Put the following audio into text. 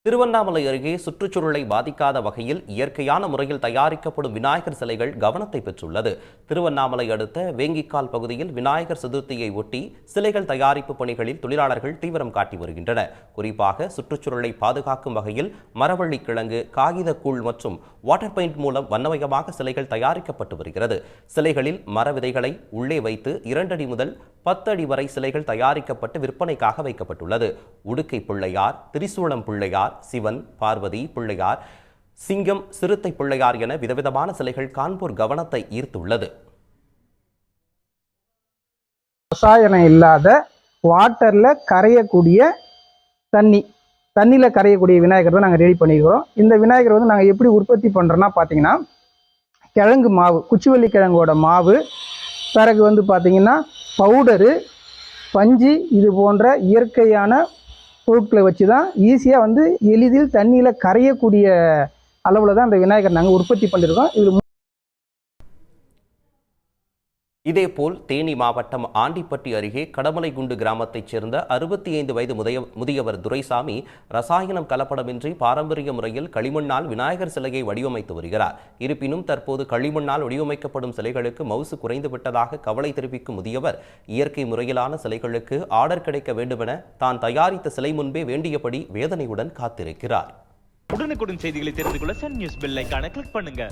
திருவண்ணாமலை அருகே சுற்றுச்சூழலை பாதிக்காத வகையில் இயற்கையான முறையில் தயாரிக்கப்படும் விநாயகர் சிலைகள் கவனத்தை பெற்றுள்ளது. திருவண்ணாமலை அடுத்த வேங்கிக்கால் பகுதியில் விநாயகர் சதுர்த்தியை ஒட்டி சிலைகள் தயாரிப்பு பணிகளில் தொழிலாளர்கள் தீவிரம் காட்டி வருகின்றனர். குறிப்பாக சுற்றுச்சூழலை பாதுகாக்கும் வகையில் மரவள்ளி கிழங்கு, காகிதக்கூழ் மற்றும் வாட்டர் பெயிண்ட் மூலம் வண்ணமயமாக சிலைகள் தயாரிக்கப்பட்டு வருகிறது. சிலைகளில் மர விதைகளை உள்ளே வைத்து 2 அடி முதல் 10 அடி வரை சிலைகள் தயாரிக்கப்பட்டு விற்பனைக்காக வைக்கப்பட்டுள்ளது. உடுக்கை பிள்ளையார், திரிசூலம் பிள்ளையார், சிவன், பார்வதி, பிள்ளையார், சிங்கம், சிறுத்தை பிள்ளையார் என விதவிதமான சிலைகள் காண்போர் கவனத்தை ஈர்த்துள்ளது. ரசாயனம் இல்லாத வாட்டர்ல கரையக்கூடிய தண்ணியில் கரையக்கூடிய விநாயகர் தான் நாங்கள் ரெடி பண்ணிக்கிறோம். இந்த விநாயகர் வந்து நாங்கள் எப்படி உற்பத்தி பண்ணுறோன்னா பார்த்தீங்கன்னா, கிழங்கு மாவு, குச்சிவள்ளி கிழங்கோட மாவு, பிறகு வந்து பார்த்தீங்கன்னா பவுடரு, பஞ்சு, இது போன்ற இயற்கையான பொருட்களை வச்சு தான் ஈஸியாக வந்து எளிதில் தண்ணியில் கரையக்கூடிய அளவில் தான் இந்த விநாயகர் நாங்கள் உற்பத்தி பண்ணியிருக்கோம். இதேபோல் தேனி மாவட்டம் ஆண்டிப்பட்டி அருகே கடமலைகுண்டு கிராமத்தைச் சேர்ந்த 65 வயது முதியவர் துரைசாமி ரசாயனம் கலப்படமின்றி பாரம்பரிய முறையில் களிமண்ணால் விநாயகர் சிலையை வடிவமைத்து வருகிறார். இருப்பினும் தற்போது களிமண்ணால் வடிவமைக்கப்படும் சிலைகளுக்கு மவுசு குறைந்து விட்டதாக கவலை தெரிவிக்கும் முதியவர், இயற்கை முறையிலான சிலைகளுக்கு ஆர்டர் கிடைக்க வேண்டுமென தான் தயாரித்த சிலை முன்பே வேண்டியபடி வேதனையுடன் காத்திருக்கிறார். உடனுக்குடன் செய்திகளை தெரிந்து கொள்ள சன் நியூஸ் பெல் ஐகானை கிளிக் பண்ணுங்க.